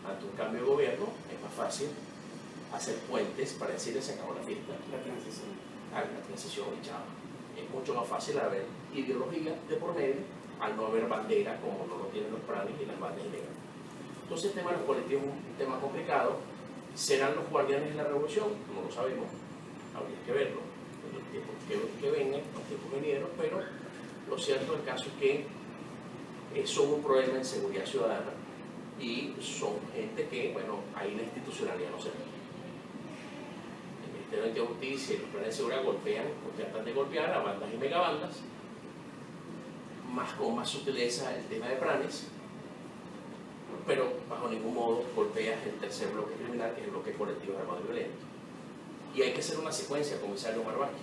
ante un cambio de gobierno es más fácil hacer puentes para decirles: se acabó la fiesta, la transición y chao. Es mucho más fácil haber ideología de por medio, al no haber bandera, como no lo tienen los planes y las bandas ilegales. Entonces el tema de los colectivos es un tema complicado. ¿Serán los guardianes de la revolución? No lo sabemos, habría que verlo en los tiempos que vengan, los tiempos venideros, pero lo cierto del caso es que son un problema en seguridad ciudadana y son gente que, bueno, ahí la institucionalidad no se ve. El Ministerio de Justicia y los planes de seguridad golpean, o tratan de golpear a bandas y megabandas, con más sutileza el tema de planes, pero bajo ningún modo golpeas el tercer bloque criminal, que es el bloque colectivo armado y violento. Y hay que hacer una secuencia, comisario Marvaki.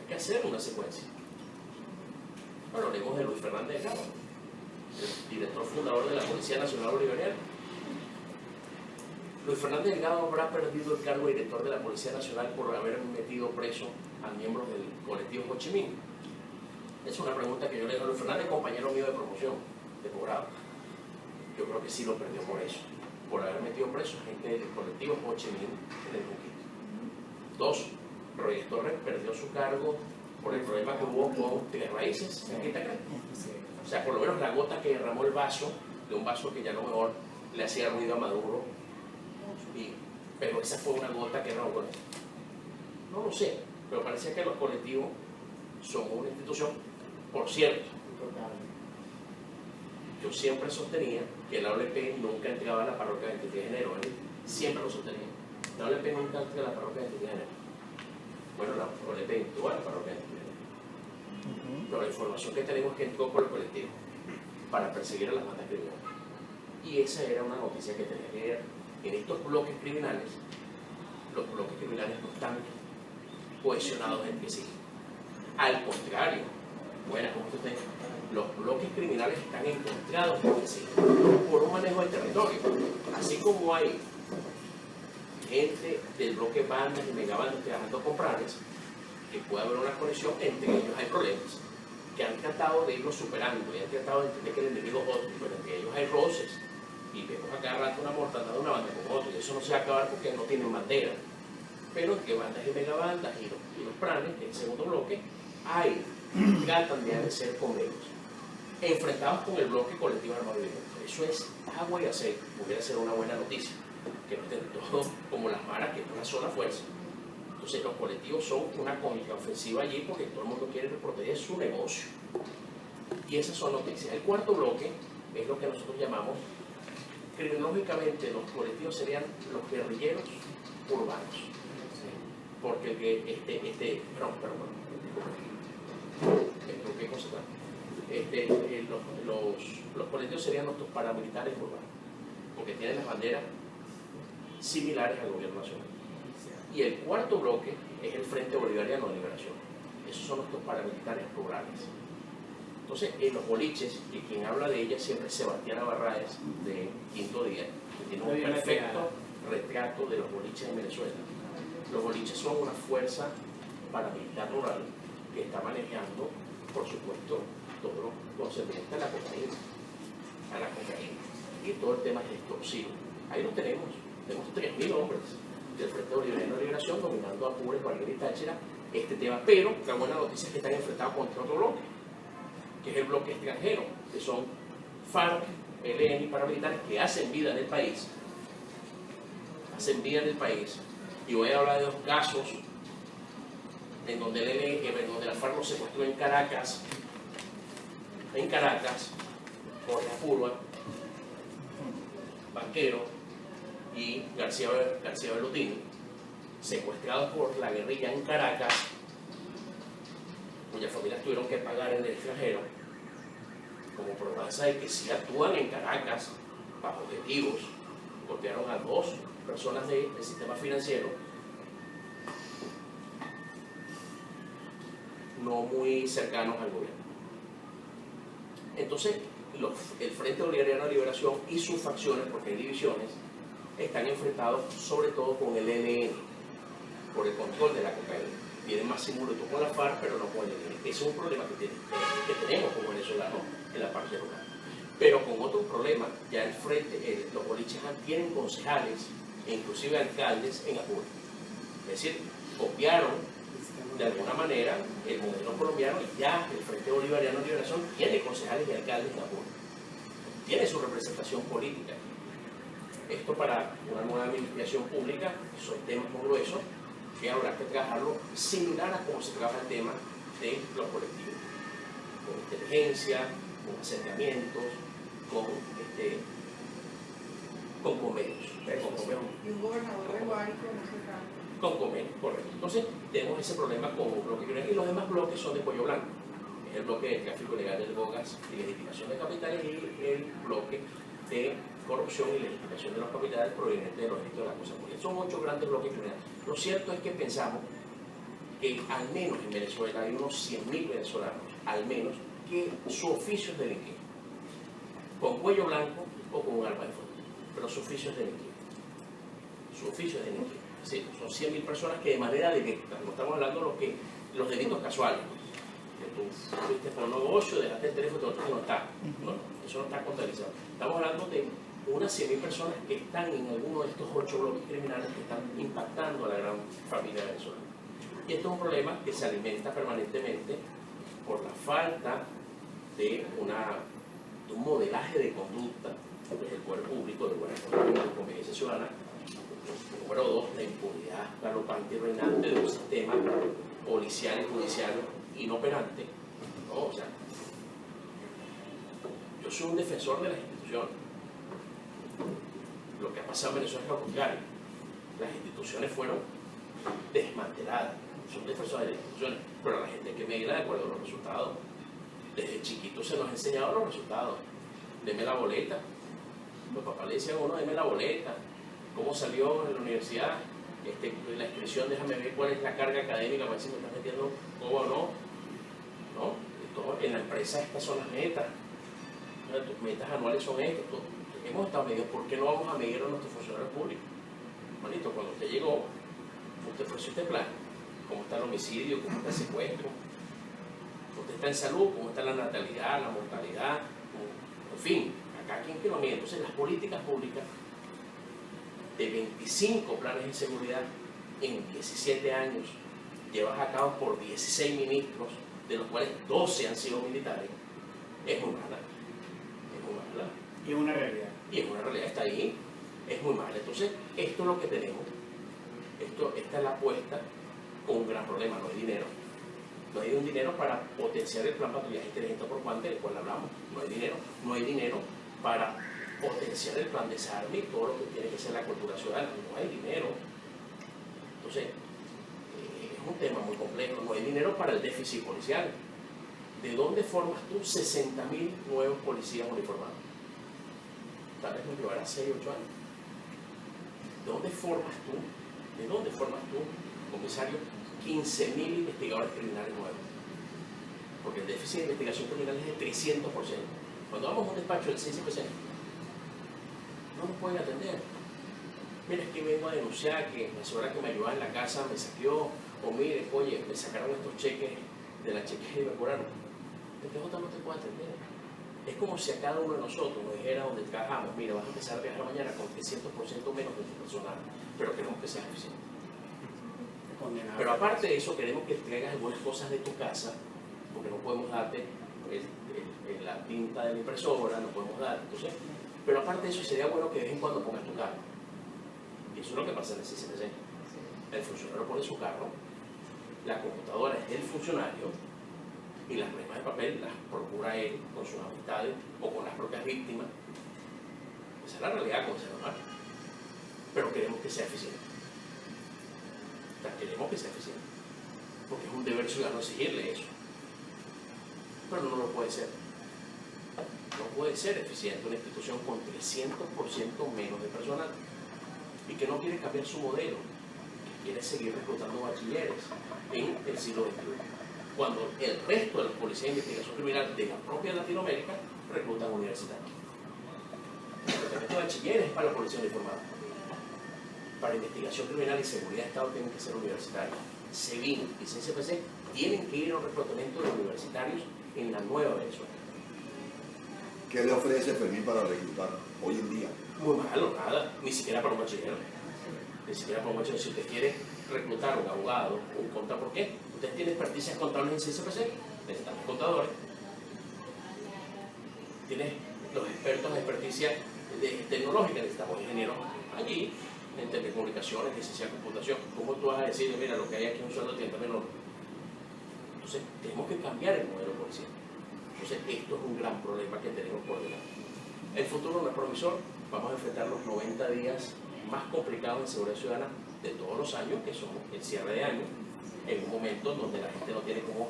Hay que hacer una secuencia. Bueno, hablemos de Luis Fernández Delgado, el director fundador de la Policía Nacional Bolivariana. Luis Fernández Delgado habrá perdido el cargo de director de la Policía Nacional por haber metido preso a miembros del colectivo Ho Chi Minh. Es una pregunta que yo le hago a Luis Fernández, compañero mío de promoción, de posgrado. Yo creo que sí lo perdió por eso, por haber metido preso a gente del colectivo Ho Chi Minh en el Junquito. 2. Roger Torres perdió su cargo por el problema que hubo con Tierras Raíces en Quintacrá. O sea, por lo menos la gota que derramó el vaso, de un vaso que ya no mejor le hacía ruido a Maduro, pero esa fue una gota que derramó con él. No lo sé, pero parecía que los colectivos son una institución. Por cierto, yo siempre sostenía que la OLP nunca entregaba a la parroquia 23 de enero, siempre lo sostenía. La OLP nunca entrega a la parroquia 23 de enero. Bueno, la OLP entró a la parroquia 23 de enero. Pero la información que tenemos es que entró por el colectivo para perseguir a las bandas criminales. Y esa era una noticia que tenía que ver. En estos bloques criminales, los bloques criminales no están cohesionados entre sí. Al contrario, bueno, como usted dice, los bloques criminales están encontrados entre sí por un manejo del territorio. Así como hay gente del bloque bandas y megabandas trabajando con planes, que puede haber una conexión, entre ellos hay problemas que han tratado de irlos superando y han tratado de entender que el enemigo es otro, pero entre ellos hay roces y vemos a cada rato una mortandad de una banda con otro, y eso no se va a acabar porque no tienen bandera. Pero entre bandas y megabandas y los planes, que es el segundo bloque, tratan de ser convenios enfrentados con el bloque colectivo armado y violento. Eso es agua y aceite. Pudiera ser una buena noticia, que no estén todos como las maras, que es una sola fuerza. Entonces los colectivos son una contraofensiva allí porque todo el mundo quiere proteger su negocio. Y esas son noticias. El cuarto bloque es lo que nosotros llamamos, criminológicamente, los colectivos serían los guerrilleros urbanos. Porque los colectivos serían nuestros paramilitares urbanos, porque tienen las banderas similares al gobierno nacional. Y el cuarto bloque es el Frente Bolivariano de Liberación. Esos son nuestros paramilitares rurales. Entonces, en los boliches, y quien habla de ella siempre es Sebastián Barraez, de Quinto Día, que tiene un perfecto retrato de los boliches en Venezuela. Los boliches son una fuerza paramilitar rural que está manejando, por supuesto, todo lo concerniente a la cocaína, y todo el tema extorsivo. Ahí lo tenemos 3.000 hombres del Frente Bolivariano de Liberación dominando a Apures, Valguera y Táchira este tema, pero la buena noticia es que están enfrentados contra otro bloque, que es el bloque extranjero, que son FARC, ELN y paramilitares que hacen vida en el país, y voy a hablar de 2 casos en donde el ELN, en donde la FARC lo secuestró en Caracas, Jorge Apurua, Banquero y García Bellutini, secuestrados por la guerrilla en Caracas, cuyas familias tuvieron que pagar en el extranjero, como promesa de que si actúan en Caracas bajo objetivos. Golpearon a 2 personas del sistema financiero no muy cercanos al gobierno. Entonces, el Frente Bolivariano de Liberación y sus facciones, porque hay divisiones, están enfrentados sobre todo con el ELN, por el control de la cocaína. Tienen más similitud con la FARC, pero no con el ELN. Ese es un problema que tenemos como venezolanos en la parte rural. Pero con otro problema, ya el frente, los boliches tienen concejales e inclusive alcaldes en Apure. Es decir, copiaron de alguna manera el modelo colombiano y ya el Frente Bolivariano de Liberación tiene concejales y alcaldes en Apure. tiene su representación política. Esto para una nueva administración pública son temas muy gruesos que habrá que trabajarlo similar a cómo se trabaja el tema de los colectivos, con inteligencia, con acercamientos, con convenios. Y un gobernador de Guárico no se trata. Con convenios, correcto. Entonces, tenemos ese problema con un bloque criminal y los demás bloques son de cuello blanco. Es el bloque de tráfico ilegal de drogas y legitimación de capitales y el bloque de corrupción y legitimación de los capitales provenientes de los delitos de la cosa pública. Son 8 grandes bloques criminales. Lo cierto es que pensamos que al menos en Venezuela hay unos 100.000 venezolanos, al menos, que su oficio es delinquir, con cuello blanco o con un arma de fuego, pero su oficio es delinquir. Su oficio es delinquir. Sí, son 100.000 personas que de manera directa, no estamos hablando de los delitos casuales, ¿no? Que tú fuiste por un negocio, dejaste el teléfono, que no está, no, eso no está contabilizado. Estamos hablando de unas 100.000 personas que están en alguno de estos 8 bloques criminales que están impactando a la gran familia venezolana. Y esto es un problema que se alimenta permanentemente por la falta de un modelaje de conducta desde el poder público, de buena conducta, de conveniencia ciudadana. Número 2, la impunidad galopante y reinante de un sistema policial y judicial inoperante. ¿No? O sea, yo soy un defensor de las instituciones. Lo que ha pasado en Venezuela es lo contrario. Las instituciones fueron desmanteladas. Son defensores de las instituciones, pero a la gente hay que medirla de acuerdo a los resultados. Desde chiquitos se nos ha enseñado los resultados. Deme la boleta. Los papás le decían a uno, deme la boleta. ¿Cómo salió en la universidad? La inscripción, déjame ver cuál es la carga académica, para ver si me estás metiendo cómo o no. ¿No? En la empresa estas son las metas. Tus metas anuales son estas. Hemos estado medidos. ¿Por qué no vamos a medir a nuestros funcionarios públicos? Manito, cuando usted llegó, usted ofreció este plan. ¿Cómo está el homicidio? ¿Cómo está el secuestro? ¿Usted está en salud? ¿Cómo está la natalidad, la mortalidad? En fin, acá quien que lo mide. Entonces, las políticas públicas de 25 planes de seguridad en 17 años, llevadas a cabo por 16 ministros, de los cuales 12 han sido militares, es muy mala. Es muy mala. Y es una realidad. Y es una realidad, está ahí, es muy mala. Entonces, esto es lo que tenemos. Esta es la apuesta con un gran problema, no hay dinero. No hay un dinero para potenciar el plan patrullaje inteligente por cuante, del cual hablamos. No hay dinero para potenciar el plan de desarme y todo lo que tiene que ser la cultura ciudadana. No hay dinero. Entonces, es un tema muy complejo. No hay dinero para el déficit policial. ¿De dónde formas tú 60.000 nuevos policías uniformados? Tal vez nos llevará 6 o 8 años. ¿De dónde formas tú, comisario, 15.000 investigadores criminales nuevos? Porque el déficit de investigación criminal es de 300%. Cuando vamos a un despacho del 6%, no nos pueden atender. Mira, es que vengo a denunciar que la señora que me ayudaba en la casa me saqueó, o mire, oye, me sacaron estos cheques de la chequera y me curaron. El PJ no te puede atender. Es como si a cada uno de nosotros nos dijera donde trabajamos, mira, vas a empezar a viajar mañana con 300% menos de tu personal, pero queremos que seas eficiente. Pero aparte de eso, queremos que traigas algunas cosas de tu casa, porque no podemos darte la tinta de la impresora, no podemos dar. Entonces, pero aparte de eso, sería bueno que de vez en cuando pongas tu carro. Y eso es lo que pasa en el CCPC. El funcionario pone su carro, la computadora es del funcionario y las pruebas de papel las procura él con sus amistades o con las propias víctimas. Esa es la realidad como se normal. Pero queremos que sea eficiente. O sea, queremos que sea eficiente. Porque es un deber ciudadano exigirle eso. Pero no lo puede ser. No puede ser eficiente una institución con 300% menos de personal y que no quiere cambiar su modelo, que quiere seguir reclutando bachilleres en el siglo XXI, cuando el resto de los policías de investigación criminal de la propia Latinoamérica reclutan universitarios. El reclutamiento de bachilleres es para la policía uniformada. Para investigación criminal y seguridad de Estado tienen que ser universitarios. SEBIN y CCPC tienen que ir a un reclutamiento de universitarios en la nueva Venezuela. ¿Qué le ofrece Fermín para reclutar hoy en día? Muy malo, nada, ni siquiera para un bachiller. Ni siquiera para un bachiller. Si usted quiere reclutar a un abogado, un contador, ¿por qué? Usted tiene experticias contables en CCPC, necesitamos contadores. Tienes los expertos de experticia tecnológica, necesitamos ingenieros allí, en telecomunicaciones, licencia de computación. ¿Cómo tú vas a decir, mira, lo que hay aquí es un sueldo de 30 menor? Entonces, tenemos que cambiar el modelo policial. Entonces, esto es un gran problema que tenemos por delante. El futuro no es provisor. Vamos a enfrentar los 90 días más complicados en seguridad ciudadana de todos los años, que son el cierre de año, en un momento donde la gente no tiene cómo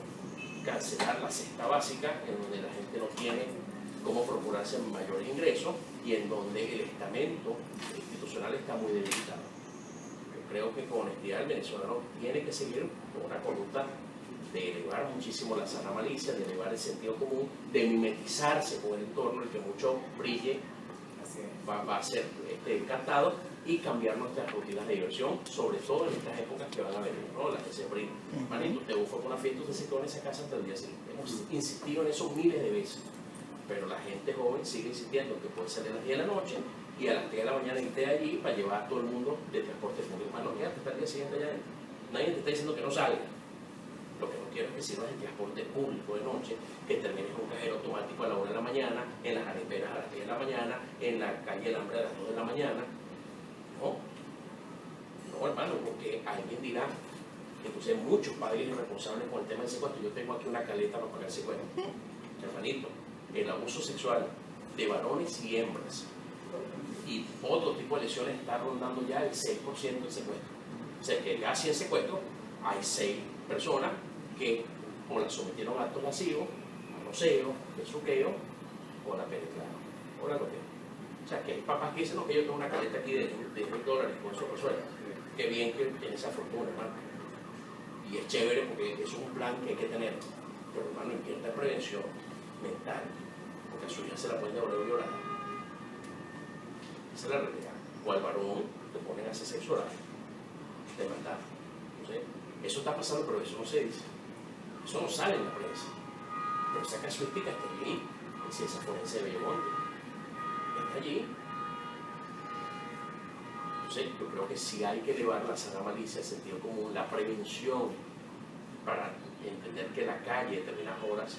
cancelar la cesta básica, en donde la gente no tiene cómo procurarse mayores ingresos y en donde el estamento institucional está muy debilitado. Yo creo que con honestidad el venezolano tiene que seguir con una conducta de elevar muchísimo la sana malicia, de elevar el sentido común, de mimetizarse con el entorno, el que mucho brille va a ser encantado, y cambiar nuestras rutinas de diversión, sobre todo en estas épocas que van a venir, ¿no? Las que se abren. Manito, usted fue con una fiesta, usted se quedó en esa casa hasta el día siguiente. Hemos insistido en eso miles de veces, pero la gente joven sigue insistiendo que puede salir a las 10 de la noche y a las 10 de la mañana irte allí para llevar a todo el mundo de transporte público. Mano, quédate hasta el día siguiente allá adentro. Nadie te está diciendo que no salga. Lo que no quiero es que sirvas el transporte público de noche, que termines con un cajero automático a la 1 de la mañana, en las areperas a las 10 de la mañana, en la calle del Hambre a las 2 de la mañana. No, hermano, porque alguien dirá que entonces muchos padres irresponsables con el tema del secuestro. Yo tengo aquí una caleta para pagar secuestro. Hermanito, el abuso sexual de varones y hembras y otro tipo de lesiones está rondando ya el 6% del secuestro. O sea que ya 100 secuestros, hay 6 personas que o la sometieron a actos lascivos, a roceo, besuqueo, o la penetraron, o la golpearon. O sea, que hay papás que dicen, no, que yo tengo una caleta aquí de $10,000 con eso resuelve. Qué bien que tiene esa fortuna, hermano. Y es chévere porque eso es un plan que hay que tener. Pero, hermano, invierta en prevención mental, porque a su hija se la pueden devolver violada. Esa es la realidad. O al varón le ponen a hacer sexo oral, de maldad. Entonces, eso está pasando, pero eso no se dice. Eso no sale en la prensa. Pero esa casuística está allí, en ciencia forense de Bellomonte. Está allí. Entonces, yo creo que sí hay que elevar la sana malicia, el sentido común, la prevención, para entender que la calle, a determinadas horas,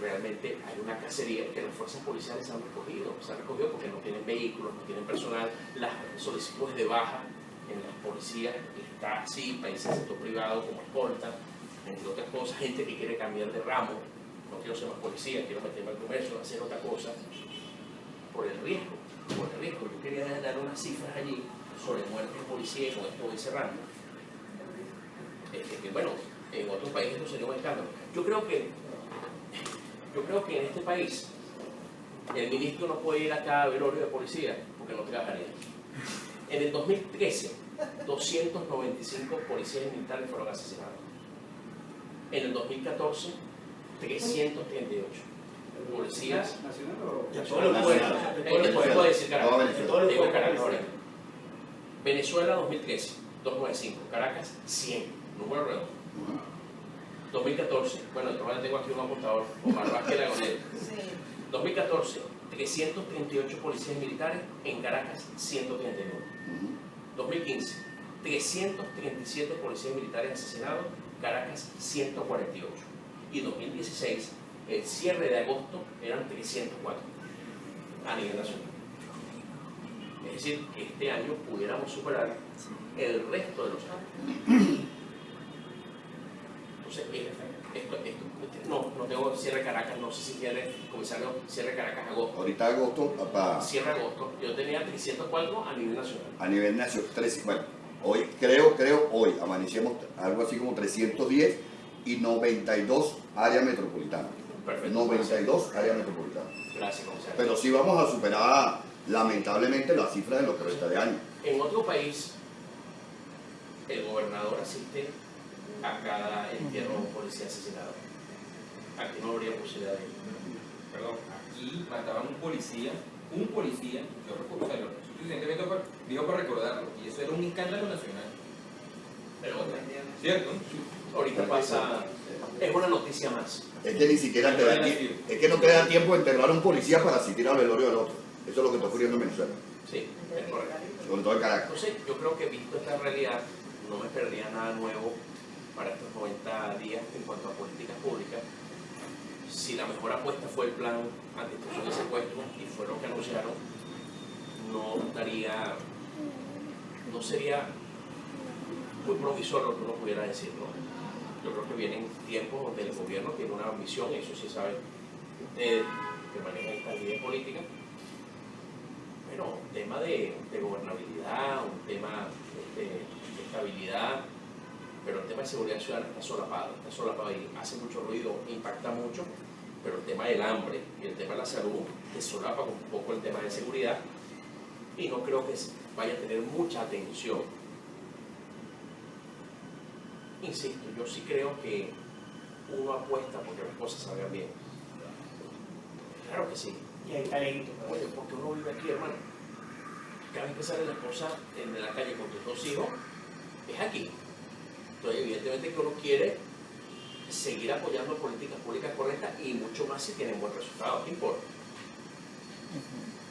realmente hay una cacería que las fuerzas policiales se han recogido porque no tienen vehículos, no tienen personal, las solicitudes de baja en las policías está así, países del sector privado como escolta, entre otras cosas, gente que quiere cambiar de ramo, no quiero ser más policía, quiero meterme al comercio, hacer otra cosa, por el riesgo. Yo quería dar unas cifras allí sobre muertes de policía y con esto voy cerrando. Que bueno, en otros países esto sería un escándalo. Yo creo que en este país el ministro no puede ir a cada velorio de policía porque no trabajaría. En el 2013, 295 policías y militares fueron asesinados. En el 2014, 338. Policías nacional o puedo decir Caracas. Digo Caracas ahorita. Venezuela. Venezuela 2013, 295. Caracas 100, número redondo. 2014, bueno, yo tengo aquí un apuntador, Omar Vázquez Lagonel. 2014, 338 policías militares, en Caracas 131. 2015, 337 policías militares asesinados, Caracas 148. Y 2016, el cierre de agosto eran 304 a nivel nacional. Es decir, que este año pudiéramos superar el resto de los años. Entonces, no tengo cierre Caracas, no sé si quiere comisario cierre Caracas agosto. Ahorita agosto, papá. Cierre agosto, yo tenía 304 a nivel nacional. A nivel nacional, bueno, hoy hoy amanecemos algo así como 310 y 92 áreas metropolitanas. Perfecto. 92 áreas metropolitanas. Gracias, comisario. Pero sí vamos a superar lamentablemente la cifra de los 30 de año. En otro país, el gobernador asiste a cada entierro de un policía asesinado. Aquí no habría posibilidad de ir. Perdón, aquí mataban un policía, yo recuerdo, o sea, el presidente dijo para recordarlo, y eso era un escándalo nacional. Pero bueno, ¿Cierto? ahorita pasa, es una noticia más. Es que ni siquiera te da tiempo, es que no te da tiempo de enterrar a un policía para asistir al velorio del otro. Eso es lo que está ocurriendo en Venezuela, Sí, es correcto. sobre todo en Caracas. Entonces, yo creo que visto esta realidad, no me perdería nada nuevo para estos 90 días en cuanto a políticas públicas. si la mejor apuesta fue el plan antiextorsión y secuestro y fue lo que anunciaron, no sería muy provisorio lo que uno pudiera decir, ¿no? Yo creo que vienen tiempos donde el gobierno tiene una ambición, eso sí saben ustedes que manejan esta línea política, pero un tema de gobernabilidad, un tema de estabilidad, pero el tema de seguridad ciudadana está solapado y hace mucho ruido, impacta mucho, pero el tema del hambre y el tema de la salud se solapa un poco el tema de seguridad y no creo que vaya a tener mucha atención. Insisto, yo sí creo que uno apuesta porque las cosas salgan bien. Claro que sí. Y hay talento. Oye, porque uno vive aquí, hermano. Cada vez que sale la esposa en la calle con tus dos hijos, es aquí. Entonces, evidentemente que uno quiere seguir apoyando políticas públicas correctas y mucho más si tienen buen resultado. ¿Qué importa?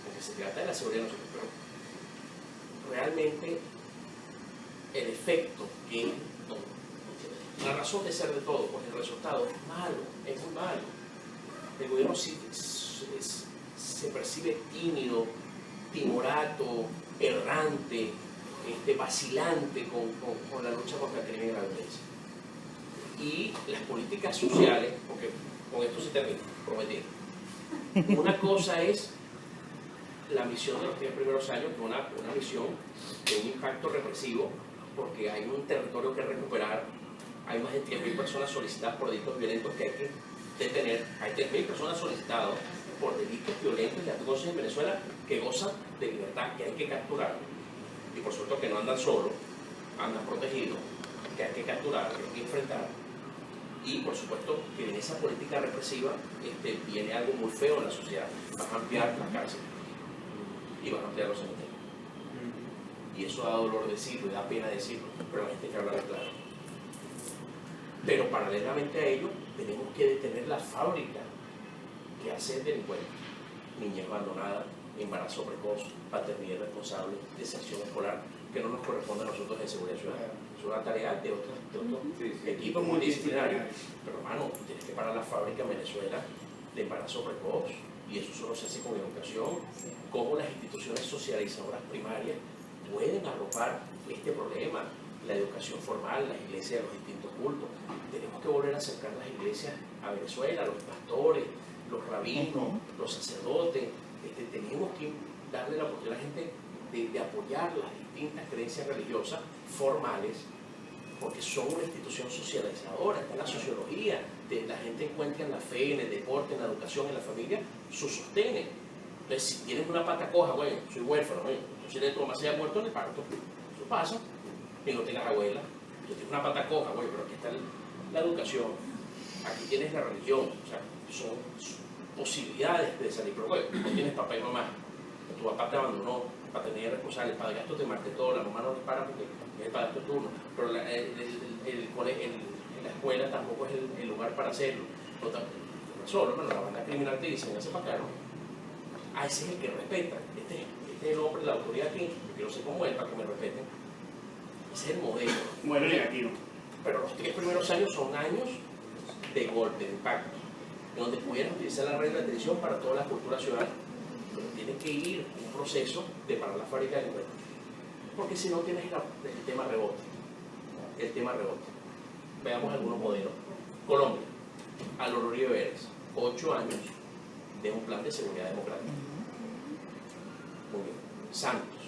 Porque se trata de la seguridad de nosotros. Pero realmente el efecto que la razón de ser de todo, pues el resultado es malo, es muy malo. El gobierno sí se percibe tímido, timorato, errante, vacilante con la lucha contra el crimen y la violencia. Y las políticas sociales, porque con esto se termina, prometido. Una cosa es la misión de los 10 primeros años, que una misión de un impacto represivo, porque hay un territorio que recuperar, hay más de 10.000 personas solicitadas por delitos violentos que hay que detener, hay 3.000 personas solicitadas por delitos violentos y acosos en Venezuela que gozan de libertad, que hay que capturar, y por supuesto que no andan solos, andan protegidos, que hay que capturar, que hay que enfrentar, y por supuesto que en esa política represiva viene algo muy feo en la sociedad, vas a ampliar las cárceles y vas a ampliar los cementerios. Y eso da dolor decirlo y da pena decirlo, pero la gente hay que hablar claro. Pero paralelamente a ello, tenemos que detener la fábrica que hace delincuentes. Niñez abandonada, embarazo precoz, paternidad irresponsable, deserción escolar, que no nos corresponde a nosotros en seguridad ciudadana. Es una tarea de otros equipos multidisciplinarios. Pero hermano, tienes que parar la fábrica en Venezuela de embarazo precoz, y eso solo se hace con educación. Cómo las instituciones socializadoras primarias pueden arropar este problema, la educación formal, las iglesias de los distintos cultos. Tenemos que volver a acercar las iglesias a Venezuela, los pastores, los rabinos, los sacerdotes. Tenemos que darle la oportunidad a la gente de apoyar las distintas creencias religiosas formales, porque son una institución socializadora, está en la sociología, la gente encuentra en la fe, en el deporte, en la educación, en la familia, su sostén. Entonces, si tienes una pata coja, bueno, soy huérfano, bueno, si tu mamá se haya muerto en el parto, eso pasa, y no tengas abuela, tú tienes una pata coja, bueno, pero aquí está la educación, aquí tienes la religión, o sea, son posibilidades de salir, pero bueno, no tienes papá y mamá, tu papá te abandonó, para tener responsable, el padrastro te martetó, la mamá no le para porque es el padrastro turno, pero en la escuela tampoco es el lugar para hacerlo. Solo, bueno, la banda criminal te dice, véngase para acá, ¿no? Ah, ese es el que respeta, este es el hombre, la autoridad aquí, yo quiero ser como él para que me respeten. Ese es el modelo. Modelo negativo. Pero los 3 primeros años son años de golpe, de impacto, donde pudieran utilizar la regla de tradición para toda la cultura ciudadana. Pero tiene que ir un proceso de parar la fábrica de delincuentes. Porque si no tienes el tema rebote. El tema rebote. Veamos algunos modelos. Colombia, a los Uribe Vélez, 8 años de un plan de seguridad democrática. Muy bien. Santos,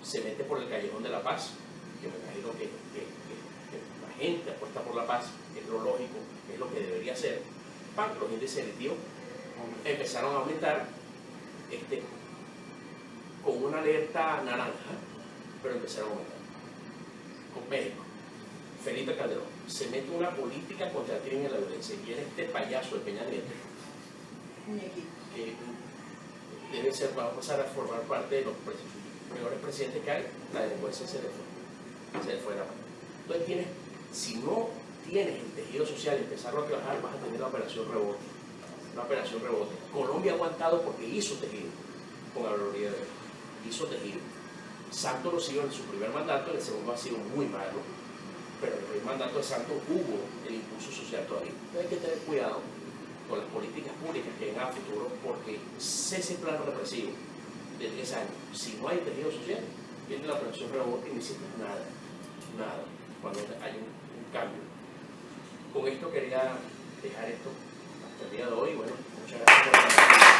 se mete por el Callejón de la Paz, que me imagino que la gente apuesta por la paz, es lo lógico, es lo que debería ser. Los índices delictivos empezaron a aumentar con una alerta naranja, pero empezaron a aumentar. Con México, Felipe Calderón se mete una política contra el crimen y la violencia, y viene este payaso de Peña Nieto, que debe ser, va a pasar a formar parte de los peores presidentes que hay. La delincuencia se le fue la mano. Entonces si no tienes el tejido social y empezarlo a trabajar, vas a tener la operación rebote. Una operación rebote. Colombia ha aguantado porque hizo tejido con la Uribe Vélez. Hizo tejido. Santos lo siguió en su primer mandato, en el segundo ha sido muy malo, pero en el primer mandato de Santos hubo el impulso social todavía. Entonces hay que tener cuidado con las políticas públicas que vengan a futuro, porque ese plan represivo de 3 años, si no hay tejido social, viene la operación Rebote y no hiciste nada, cuando hay un cambio. Con esto quería dejar esto hasta el día de hoy. Bueno, muchas gracias por la